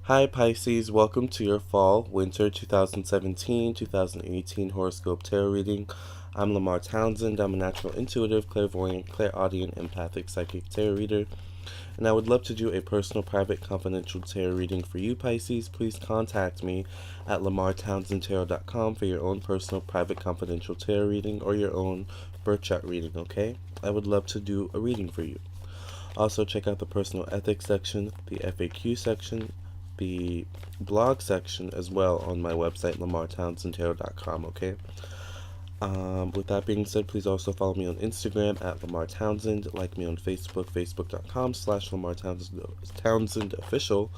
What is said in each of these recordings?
Hi Pisces, welcome to your fall, winter 2017-2018 horoscope tarot reading. I'm Lamar Townsend. I'm a natural intuitive, clairvoyant, clairaudient, empathic, psychic tarot reader, and I would love to do a personal, private, confidential tarot reading for you Pisces. Please contact me at lamartownsendtarot.com for your own personal, private, confidential tarot reading or your own birth chart reading, okay? I would love to do a reading for you. Also, check out the personal ethics section, the FAQ section, the blog section as well on my website, lamartownsendtarot.com, okay? With that being said, please also follow me on Instagram at Lamar Townsend, like me on Facebook, facebook.com/Lamar Townsend official,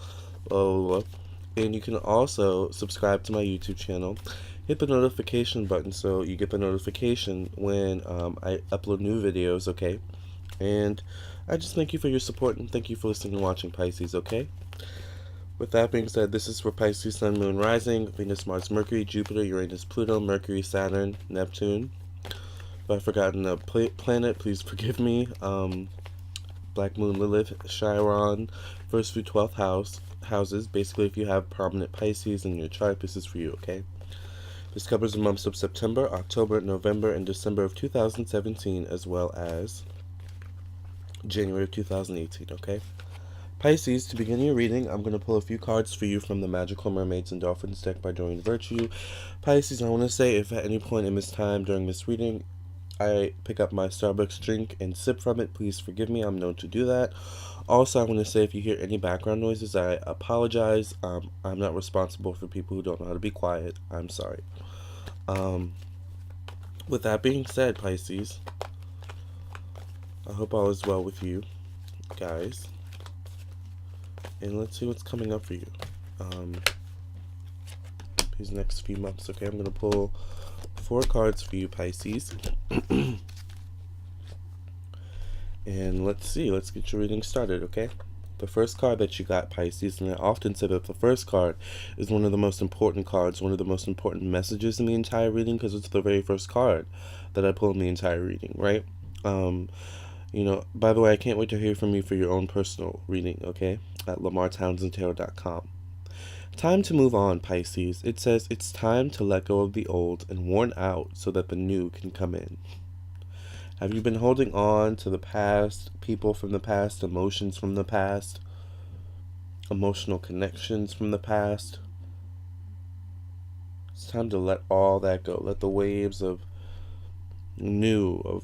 and you can also subscribe to my YouTube channel. Hit the notification button so you get the notification when I upload new videos, okay? And I just thank you for your support and thank you for listening and watching, Pisces, okay? With that being said, this is for Pisces Sun, Moon, Rising, Venus, Mars, Mercury, Jupiter, Uranus, Pluto, Mercury, Saturn, Neptune. If I've forgotten a planet, please forgive me. Black Moon, Lilith, Chiron, first through 12th houses. Basically, if you have prominent Pisces in your chart, this is for you, okay? This covers the months of September, October, November, and December of 2017, as well as January of 2018, okay? Pisces, to begin your reading, I'm going to pull a few cards for you from the Magical Mermaids and Dolphins deck by Doreen Virtue. Pisces, I want to say if at any point in this time during this reading I pick up my Starbucks drink and sip from it, please forgive me. I'm known to do that. Also, I want to say if you hear any background noises, I apologize. I'm not responsible for people who don't know how to be quiet. I'm sorry. With that being said, Pisces, I hope all is well with you guys. And let's see what's coming up for you these next few months, okay? I'm going to pull 4 cards for you, Pisces. And let's see. Let's get your reading started, okay? The first card that you got, Pisces, and I often say that the first card is one of the most important cards, one of the most important messages in the entire reading, because it's the very first card that I pull in the entire reading, right? You know, by the way, I can't wait to hear from you for your own personal reading, okay? At lamartownsendtarot.com. Time to move on, Pisces. It says it's time to let go of the old and worn out so that the new can come in. Have you been holding on to the past, people from the past, emotions from the past, emotional connections from the past? It's time to let all that go. Let the waves of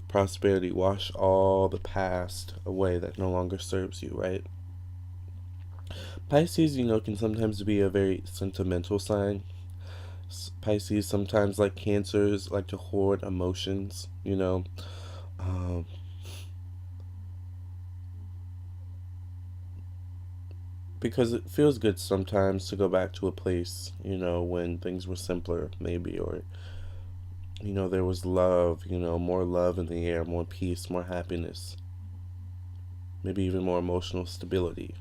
prosperity wash all the past away that no longer serves you, right? Pisces, you know, can sometimes be a very sentimental sign. Pisces sometimes, like Cancers, like to hoard emotions, you know. Because it feels good sometimes to go back to a place, you know, when things were simpler, maybe, or, you know, there was love, you know, more love in the air, more peace, more happiness, maybe even more emotional stability.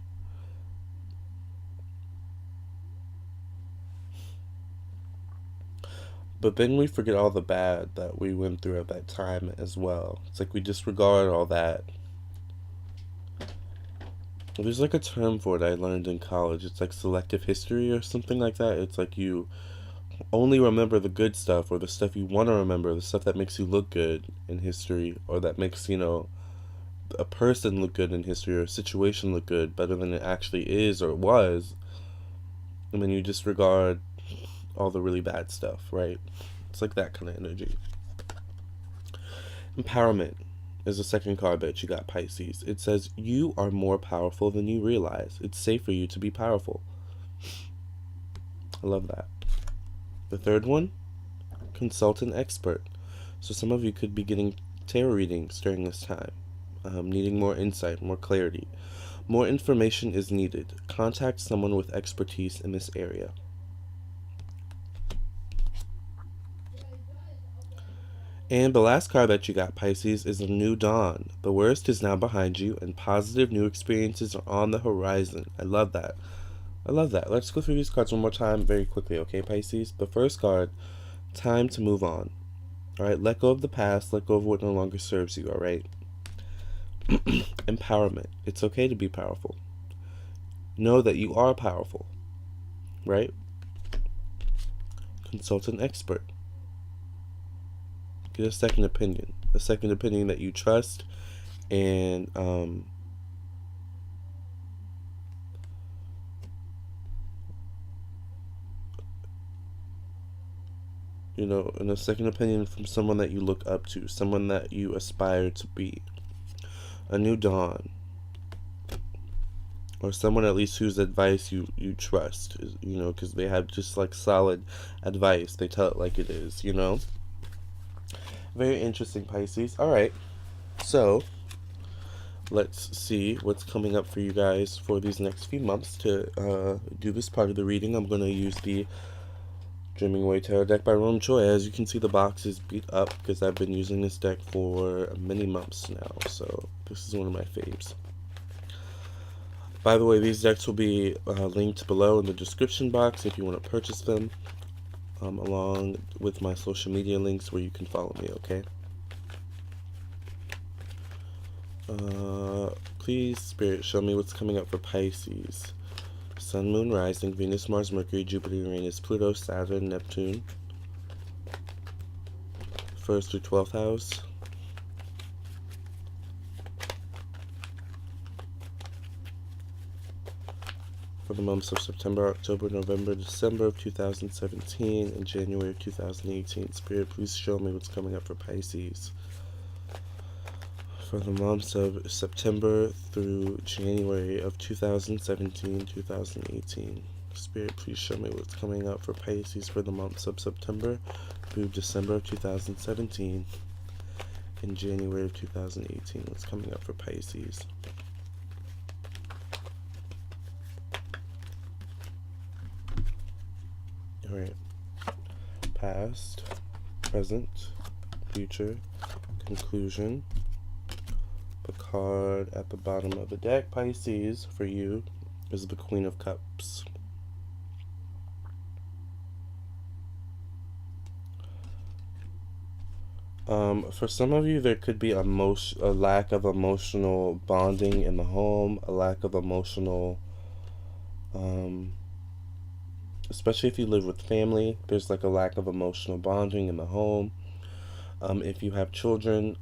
But then we forget all the bad that we went through at that time as well. It's like we disregard all that. There's like a term for it I learned in college. It's like selective history or something like that. It's like you only remember the good stuff, or the stuff you want to remember, the stuff that makes you look good in history, or that makes, you know, a person look good in history, or a situation look good better than it actually is or was. And then you disregard all the really bad stuff, right? It's like that kind of energy. Empowerment is the second card that you got, Pisces. It says you are more powerful than you realize. It's safe for you to be powerful. I love that. The third one, consultant expert. So some of you could be getting tarot readings during this time, needing more insight, more clarity. More information is needed. Contact someone with expertise in this area. And the last card that you got, Pisces, is a new dawn. The worst is now behind you, and positive new experiences are on the horizon. I love that. I love that. Let's go through these cards one more time very quickly, okay, Pisces? The first card, time to move on. All right, let go of the past. Let go of what no longer serves you, all right? Empowerment. It's okay to be powerful. Know that you are powerful. right? Consult an expert. Get a second opinion that you trust, and and a second opinion from someone that you look up to, someone that you aspire to be. A new dawn, or someone at least whose advice you trust, because they have just like solid advice. They tell it like it is. Very interesting, Pisces. All right, so let's see what's coming up for you guys for these next few months. To do this part of the reading, I'm going to use the Dreaming Away Tarot deck by Rome Choi. As you can see, the box is beat up because I've been using this deck for many months now, so this is one of my faves. By the way, these decks will be linked below in the description box if you want to purchase them, along with my social media links where you can follow me, okay? Please, Spirit, show me what's coming up for Pisces. Sun, Moon, Rising, Venus, Mars, Mercury, Jupiter, Uranus, Pluto, Saturn, Neptune. 1st through 12th house. For the months of September, October, November, December of 2017, and January of 2018. Spirit, please show me what's coming up for Pisces. For the months of September through January of 2017-2018. Spirit, please show me what's coming up for Pisces for the months of September through December of 2017 and January of 2018. What's coming up for Pisces? Alright. Past, present, future, conclusion. The card at the bottom of the deck, Pisces, for you, is the Queen of Cups. For some of you, there could be a lack of emotional bonding in the home, a lack of emotional, especially if you live with family, there's like a lack of emotional bonding in the home. If you have children,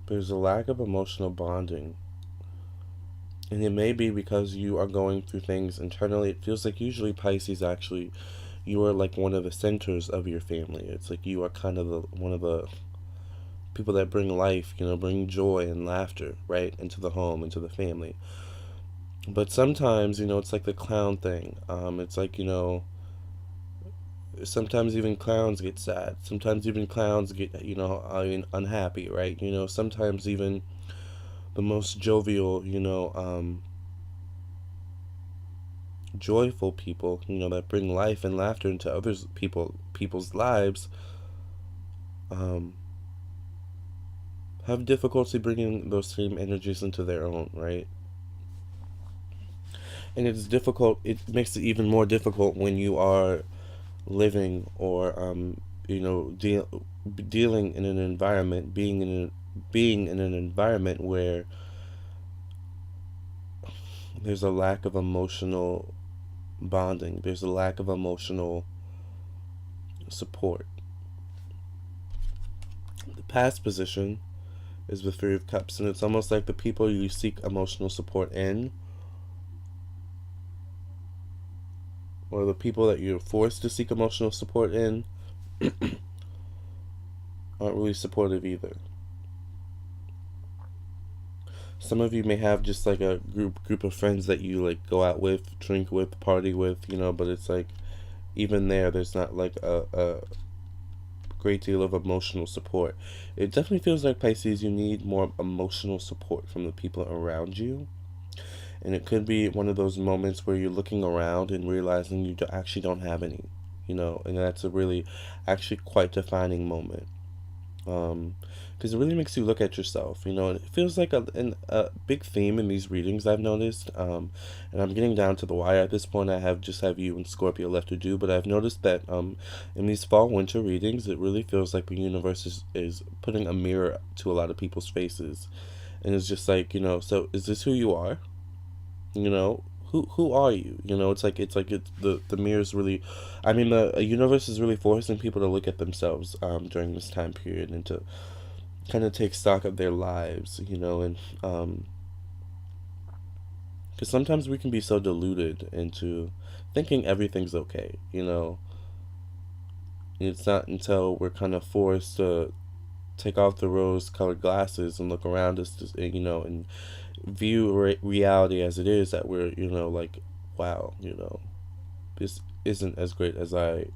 there's a lack of emotional bonding. And it may be because you are going through things internally. It feels like usually Pisces, actually, you are like one of the centers of your family. It's like you are kind of one of the people that bring life, bring joy and laughter, right, into the home, into the family. But sometimes, it's like the clown thing. It's like, sometimes even clowns get sad. Sometimes even clowns get, unhappy, right? Sometimes even the most jovial, joyful people, that bring life and laughter into people's lives, have difficulty bringing those same energies into their own, right? And it's difficult. It makes it even more difficult when you are living or dealing in an environment, being in an environment where there's a lack of emotional bonding, there's a lack of emotional support. The past position is the Three of Cups, and it's almost like the people you seek emotional support in, or the people that you're forced to seek emotional support in, aren't really supportive either. Some of you may have just like a group of friends that you like go out with, drink with, party with, but it's like even there's not like a great deal of emotional support. It definitely feels like, Pisces, you need more emotional support from the people around you. And it could be one of those moments where you're looking around and realizing you actually don't have any, and that's a really, actually quite defining moment. Because it really makes you look at yourself, and it feels like a big theme in these readings I've noticed, and I'm getting down to the wire at this point. I just have you and Scorpio left to do, but I've noticed that in these fall-winter readings, it really feels like the universe is putting a mirror to a lot of people's faces, and it's just like, so is this who you are? You know, who are you? You know, it's the mirror's really, I mean, the universe is really forcing people to look at themselves during this time period and to kind of take stock of their lives. You know, and because sometimes we can be so deluded into thinking everything's okay. You know, it's not until we're kind of forced to take off the rose-colored glasses and look around us, you know, and view reality as it is that we're, you know, like, wow, you know, this isn't as great as I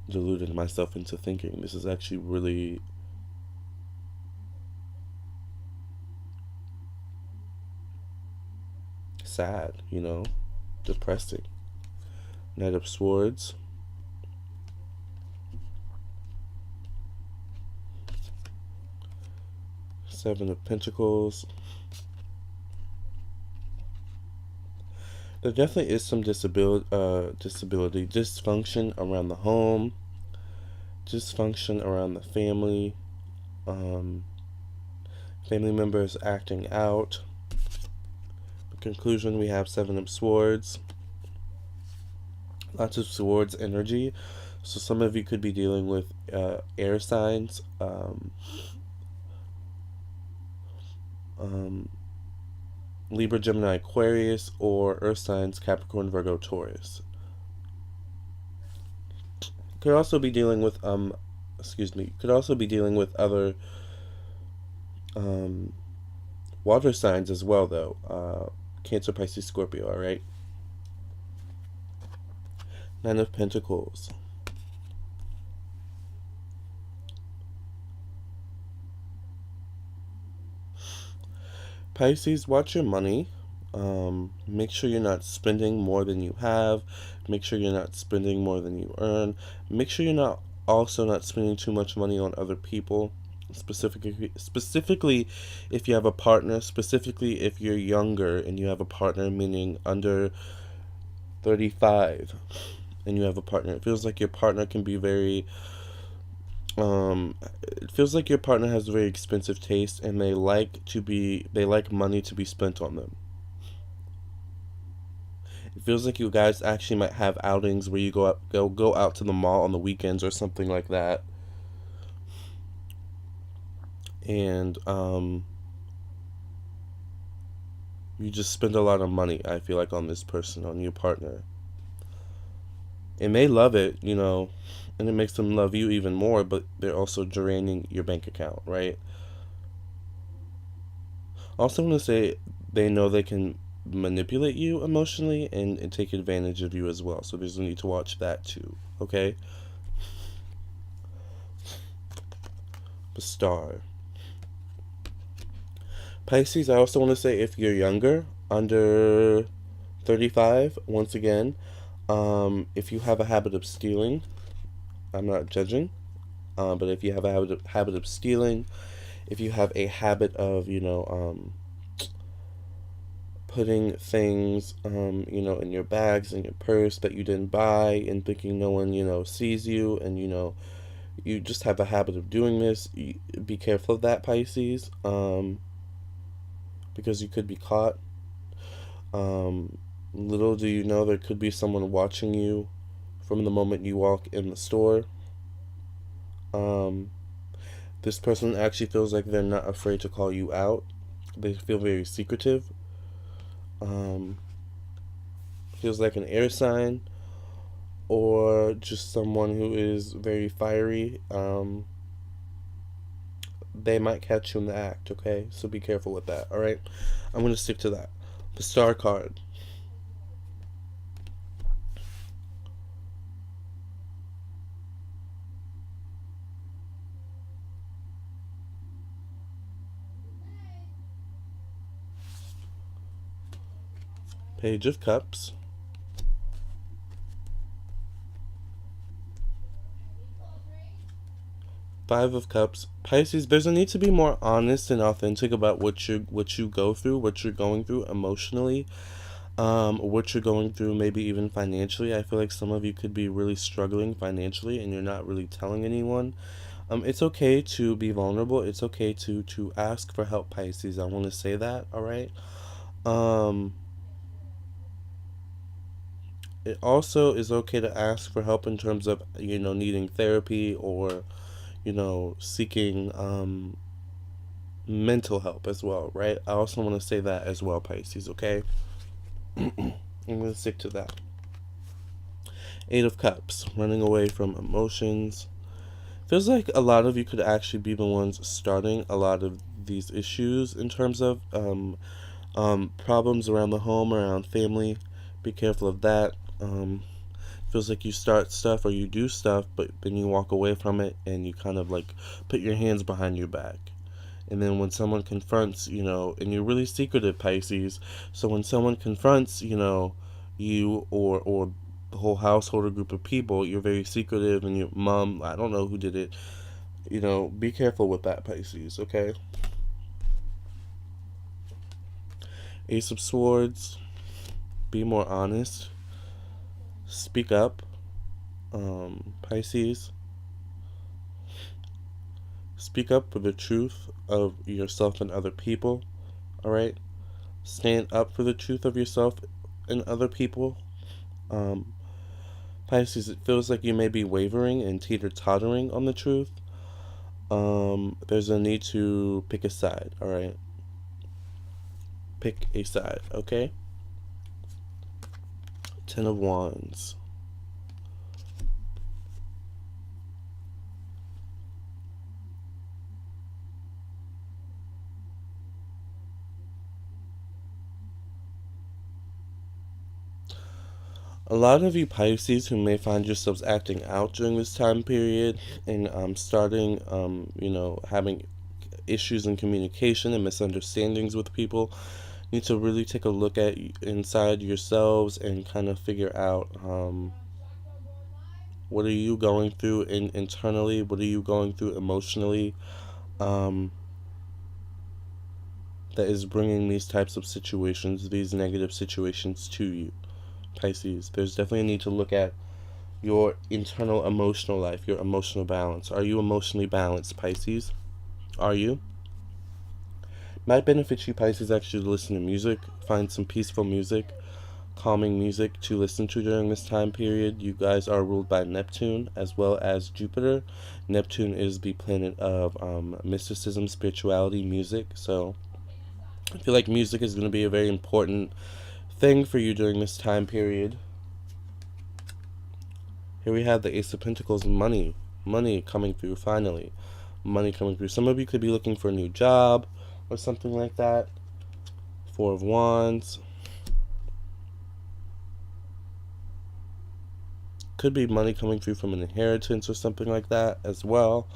deluded myself into thinking. This is actually really sad, you know, depressing. Knight of Swords. Seven of Pentacles. There definitely is some dysfunction around the home, dysfunction around the family, um, family members acting out. In conclusion, we have Seven of Swords. Lots of swords energy. So some of you could be dealing with air signs, Libra, Gemini, Aquarius, or earth signs, Capricorn, Virgo, Taurus. Could also be dealing with could also be dealing with other water signs as well, though. Cancer, Pisces, Scorpio. All right. Nine of Pentacles. Pisces, watch your money. Make sure you're not spending more than you have. Make sure you're not spending more than you earn. Make sure you're not spending too much money on other people. Specifically, if you have a partner. Specifically, if you're younger and you have a partner, meaning under 35, and you have a partner. It feels like your partner can be very it feels like your partner has a very expensive taste and they like money to be spent on them. It feels like you guys actually might have outings where you go out to the mall on the weekends or something like that. And you just spend a lot of money, I feel like, on this person, on your partner. And they love it, you know, and it makes them love you even more, but they're also draining your bank account, right? Also, want to say they know they can manipulate you emotionally and take advantage of you as well. So there's a need to watch that too, okay? The Star. Pisces, I also want to say if you're younger, under 35, once again, if you have a habit of stealing, I'm not judging, but if you have a habit of stealing, if you have a habit of, you know, putting things, you know, in your bags, in your purse that you didn't buy and thinking no one, you know, sees you and, you know, you just have a habit of doing this, be careful of that, Pisces, because you could be caught. Little do you know there could be someone watching you from the moment you walk in the store. Um, this person actually feels like they're not afraid to call you out. They feel very secretive. Um, Feels like an air sign or just someone who is very fiery. They might catch you in the act, okay? So be careful with that, alright? I'm going to stick to that. The Star card. Page of Cups. Five of Cups. Pisces, there's a need to be more honest and authentic about what you go through, what you're going through emotionally, what you're going through, maybe even financially. I feel like some of you could be really struggling financially and you're not really telling anyone. It's okay to be vulnerable. It's okay to ask for help, Pisces. I want to say that, all right? Um, It also is okay to ask for help in terms of, needing therapy or, seeking mental help as well, right? I also want to say that as well, Pisces, okay? I'm going to stick to that. Eight of Cups, running away from emotions. Feels like a lot of you could actually be the ones starting a lot of these issues in terms of problems around the home, around family. Be careful of that. Feels like you start stuff or you do stuff, but then you walk away from it and you kind of like put your hands behind your back. And then when someone confronts, and you're really secretive, Pisces, so when someone confronts, you or the whole household or group of people, you're very secretive, and your mom, I don't know who did it, be careful with that, Pisces, okay? Ace of Swords, be more honest, speak up, Pisces. Speak up for the truth of yourself and other people, alright? Stand up for the truth of yourself and other people. Um, Pisces, it feels like you may be wavering and teeter-tottering on the truth. There's a need to pick a side, alright? Pick a side, okay? Ten of Wands. A lot of you Pisces who may find yourselves acting out during this time period and starting, having issues in communication and misunderstandings with people need to really take a look at inside yourselves and kind of figure out what are you going through internally, what are you going through emotionally, um, that is bringing these types of situations, these negative situations to you, Pisces. There's definitely a need to look at your internal emotional life, your emotional balance. Are you emotionally balanced, Pisces? Are you? Might benefit you, Pisces, actually to listen to music. Find some peaceful music, calming music to listen to during this time period. You guys are ruled by Neptune as well as Jupiter. Neptune is the planet of mysticism, spirituality, music. So I feel like music is going to be a very important thing for you during this time period. Here we have the Ace of Pentacles, money. Money coming through, finally. Money coming through. Some of you could be looking for a new job or something like that. Four of Wands. Could be money coming through from an inheritance or something like that as well.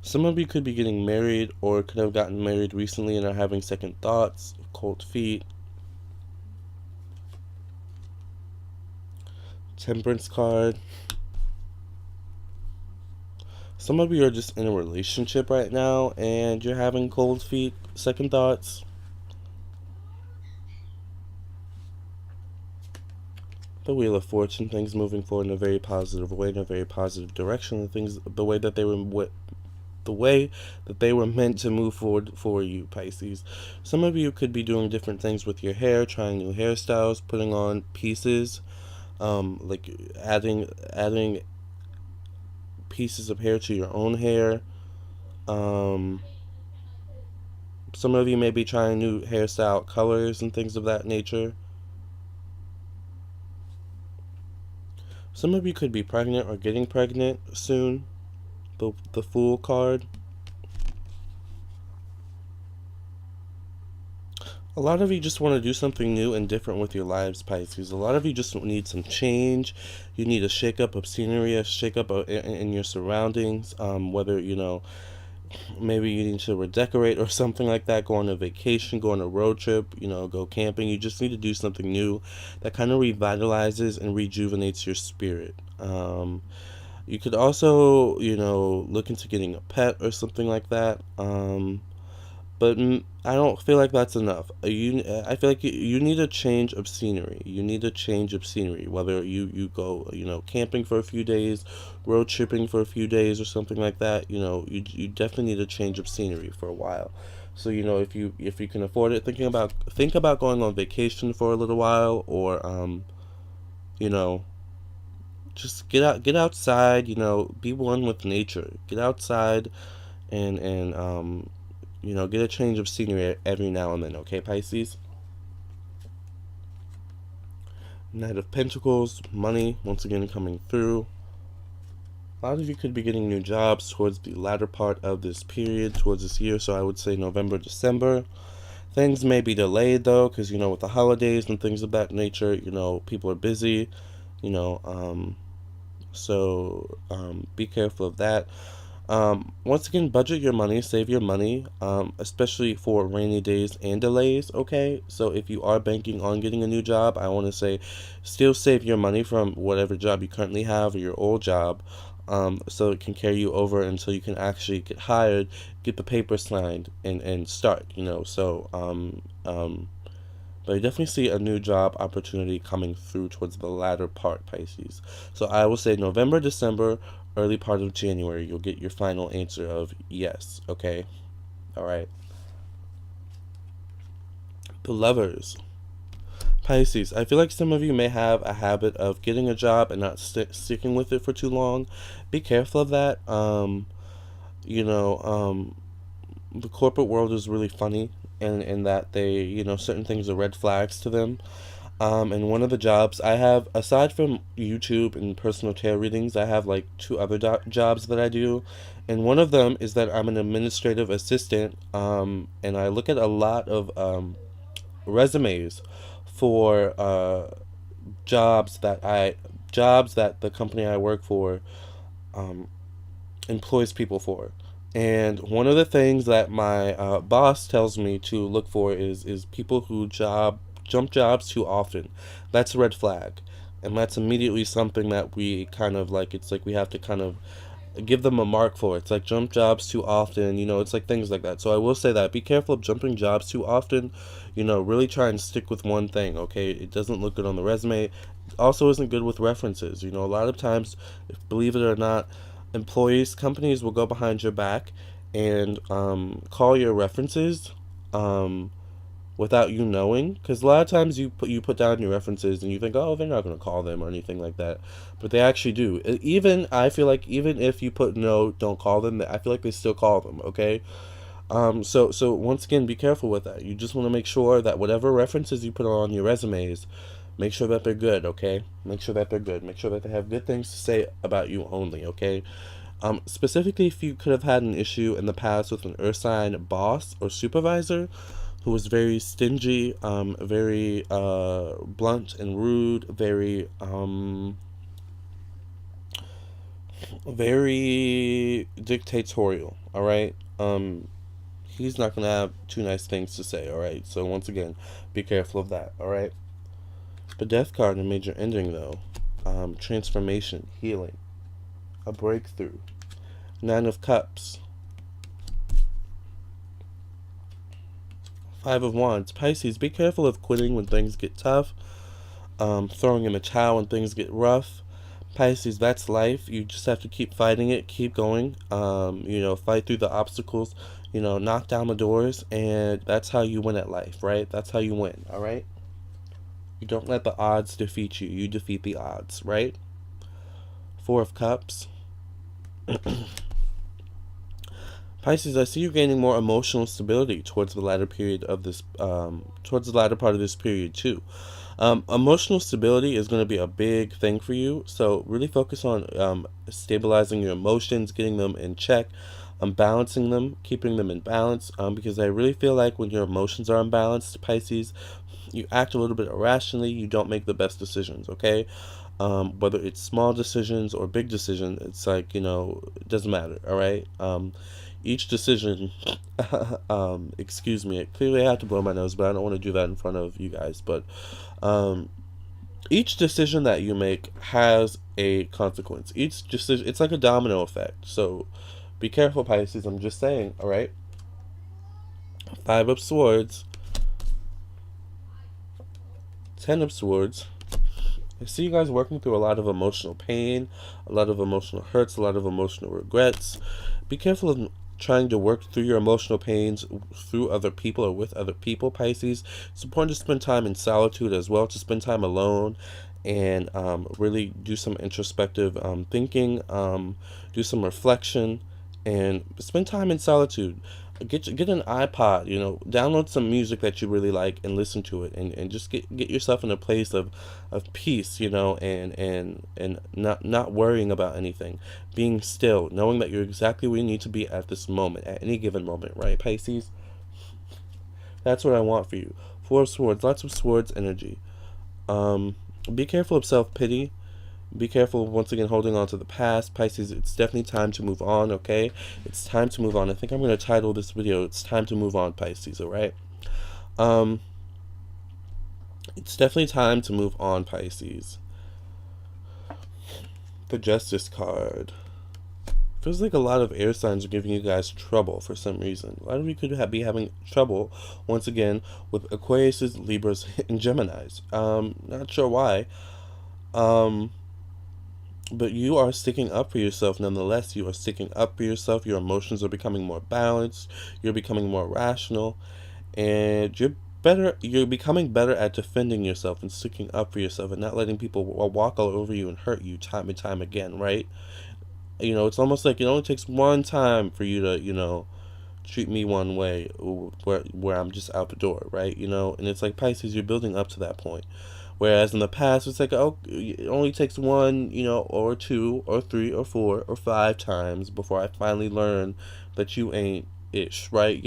Some of you could be getting married or could have gotten married recently and are having second thoughts, cold feet. Temperance card. Some of you are just in a relationship right now and you're having cold feet, second thoughts. The Wheel of Fortune, things moving forward in a very positive way, in a very positive direction. Things, the way that they were meant to move forward for you, Pisces. Some of you could be doing different things with your hair, trying new hairstyles, putting on pieces, like adding pieces of hair to your own hair. Some of you may be trying new hairstyle colors and things of that nature. Some of you could be pregnant or getting pregnant soon. The Fool card. A lot of you just want to do something new and different with your lives, Pisces. A lot of you just need some change. You need a shake-up of scenery, a shake-up in your surroundings. Whether, maybe you need to redecorate or something like that, go on a vacation, go on a road trip, go camping. You just need to do something new that kind of revitalizes and rejuvenates your spirit. You could also, look into getting a pet or something like that. But I don't feel like that's enough. I feel like you need a change of scenery. You need a change of scenery. Whether you go, camping for a few days, road tripping for a few days, or something like that. You definitely need a change of scenery for a while. So if you can afford it, think about going on vacation for a little while, or you know just get outside. Be one with nature. Get outside and get a change of scenery every now and then, okay, Pisces? Knight of Pentacles, money, once again coming through. A lot of you could be getting new jobs towards the latter part of this period, towards this year, so I would say November, December. Things may be delayed, though, because, with the holidays and things of that nature, people are busy, so be careful of that. Once again, budget your money, save your money, especially for rainy days and delays, okay? So if you are banking on getting a new job, I want to say still save your money from whatever job you currently have or your old job, so it can carry you over until you can actually get hired, get the paper signed, and start, but I definitely see a new job opportunity coming through towards the latter part, Pisces. So I will say November, December, early part of January, you'll get your final answer of yes, okay? All right. The Lovers. Pisces, I feel like some of you may have a habit of getting a job and not sticking with it for too long. Be careful of that. The corporate world is really funny in that they, certain things are red flags to them. And one of the jobs I have, aside from YouTube and personal tarot readings, I have like two other jobs that I do. And one of them is that I'm an administrative assistant, and I look at a lot of resumes for jobs that the company I work for um, employs people for. And one of the things that my boss tells me to look for is people who jump jobs too often. That's a red flag, and that's immediately something that we kind of like. It's like we have to kind of give them a mark for. It's like jump jobs too often. It's like things like that. So I will say that be careful of jumping jobs too often. Really try and stick with one thing. Okay, it doesn't look good on the resume. It also isn't good with references. A lot of times, believe it or not, companies will go behind your back and call your references without you knowing, because a lot of times you put down your references and you think, oh, they're not going to call them or anything like that, but they actually do. I feel like even if you put no, don't call them, I feel like they still call them, okay? So once again, be careful with that. You just want to make sure that whatever references you put on your resumes, make sure that they're good, okay? Make sure that they're good. Make sure that they have good things to say about you only, okay? Specifically, if you could have had an issue in the past with an earth sign boss or supervisor who was very stingy, very blunt and rude, very dictatorial, all right? He's not going to have too nice things to say, all right? So once again, be careful of that, all right? The Death card in major ending, though, transformation, healing, a breakthrough. Nine of Cups. Five of Wands. Pisces, be careful of quitting when things get tough, throwing in the towel when things get rough. Pisces, that's life. You just have to keep fighting it, keep going, fight through the obstacles, knock down the doors, and that's how you win at life, right? That's how you win, all right? You don't let the odds defeat you. You defeat the odds, right? Four of Cups. Pisces, I see you gaining more emotional stability towards the latter period of this, towards the latter part of this period too. Emotional stability is going to be a big thing for you, so really focus on stabilizing your emotions, getting them in check, balancing them, keeping them in balance, because I really feel like when your emotions are unbalanced, Pisces, you act a little bit irrationally, you don't make the best decisions, okay? Whether it's small decisions or big decisions, it's like, it doesn't matter, all right? Each decision, excuse me, clearly I have to blow my nose, but I don't want to do that in front of you guys, but each decision that you make has a consequence. Each decision, it's like a domino effect, so be careful, Pisces, I'm just saying, all right? Five of Swords, Ten of Swords. I see you guys working through a lot of emotional pain, a lot of emotional hurts, a lot of emotional regrets. Be careful of trying to work through your emotional pains through other people or with other people, Pisces. It's important to spend time in solitude as well, to spend time alone and really do some introspective thinking, do some reflection, and spend time in solitude. Get an iPod, download some music that you really like and listen to it, and just get yourself in a place of peace, and not worrying about anything, being still, knowing that you're exactly where you need to be at this moment, at any given moment, right, Pisces? That's what I want for you. Four of Swords, lots of swords energy. Be careful of self-pity. Be careful, once again, holding on to the past. Pisces, it's definitely time to move on, okay? It's time to move on. I think I'm going to title this video, It's Time to Move On, Pisces, alright? It's definitely time to move on, Pisces. The Justice card. Feels like a lot of air signs are giving you guys trouble for some reason. A lot of you could be having trouble, once again, with Aquariuses, Libras, and Geminis. Not sure why. But you are sticking up for yourself nonetheless. You are sticking up for yourself. Your emotions are becoming more balanced. You're becoming more rational. And you're becoming better at defending yourself and sticking up for yourself and not letting people walk all over you and hurt you time and time again, right? It's almost like it only takes one time for you to, treat me one way where I'm just out the door, right? And it's like, Pisces, you're building up to that point. Whereas in the past, it's like, oh, it only takes one, or two, or three, or four, or five times before I finally learn that you ain't ish, right?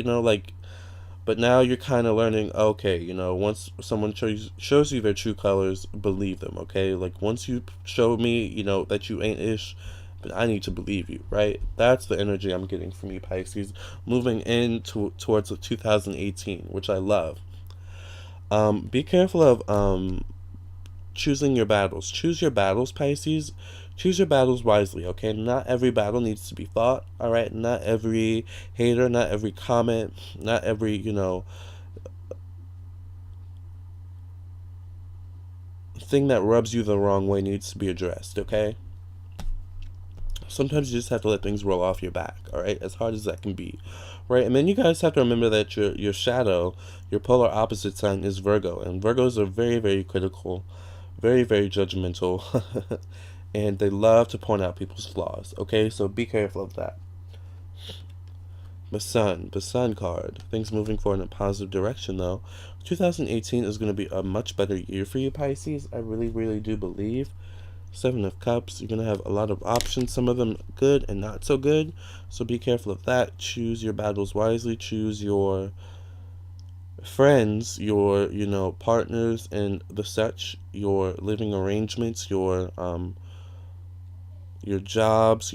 But now you're kind of learning, okay, once someone shows you their true colors, believe them, okay? Like, once you show me, that you ain't ish, but I need to believe you, right? That's the energy I'm getting from you, Pisces, moving towards 2018, which I love. Be careful of choosing your battles. Choose your battles, Pisces. Choose your battles wisely, okay? Not every battle needs to be fought, all right? Not every hater, not every comment, not every, thing that rubs you the wrong way needs to be addressed, okay? Sometimes you just have to let things roll off your back, all right? As hard as that can be, right? And then you guys have to remember that your shadow, your polar opposite sign is Virgo, and Virgos are very, very critical, very, very judgmental, and they love to point out people's flaws, okay? So be careful of that. The Sun card. Things moving forward in a positive direction, though. 2018 is going to be a much better year for you, Pisces. I really, really do believe. Seven of Cups. You're going to have a lot of options, some of them good and not so good. So be careful of that. Choose your battles wisely. Choose your friends, your, partners and the such, your living arrangements, your jobs,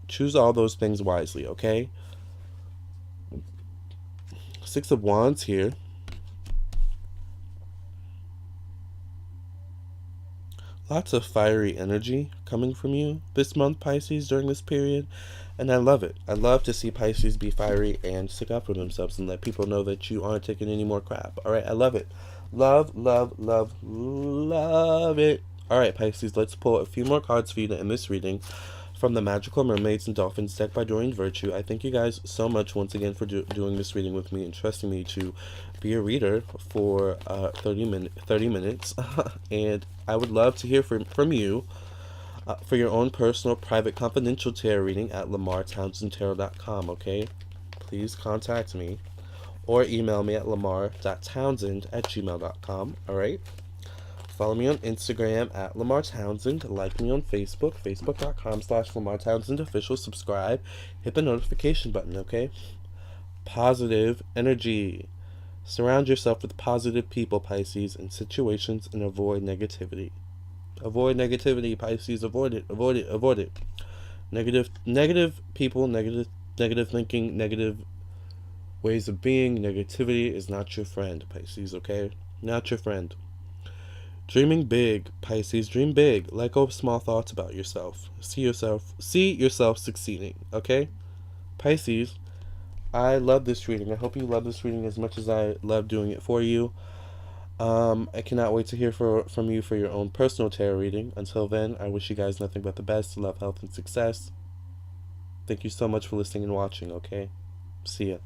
choose all those things wisely, okay? Six of Wands here. Lots of fiery energy coming from you this month, Pisces, during this period. And I love it. I love to see Pisces be fiery and stick up for themselves and let people know that you aren't taking any more crap. All right, I love it. Love, love, love, love it. All right, Pisces, let's pull a few more cards for you in this reading from the Magical Mermaids and Dolphins deck by Doreen Virtue. I thank you guys so much once again for doing this reading with me and trusting me to be a reader for 30 minutes. And I would love to hear from you for your own personal, private, confidential tarot reading at lamartownsendtarot.com, okay? Please contact me or email me at lamar.townsend@gmail.com, all right? Follow me on Instagram at Lamar Townsend. Like me on Facebook, facebook.com/Lamar Townsend official. Subscribe. Hit the notification button, okay? Positive energy. Surround yourself with positive people, Pisces, and situations, and avoid negativity. Avoid negativity, Pisces. Avoid it. Avoid it. Avoid it. Negative people, negative thinking, negative ways of being. Negativity is not your friend, Pisces, okay? Not your friend. Dreaming big, Pisces. Dream big. Let go of small thoughts about yourself. See yourself succeeding, okay? Pisces, I love this reading. I hope you love this reading as much as I love doing it for you. I cannot wait to hear from you for your own personal tarot reading. Until then, I wish you guys nothing but the best, love, health, and success. Thank you so much for listening and watching, okay? See ya.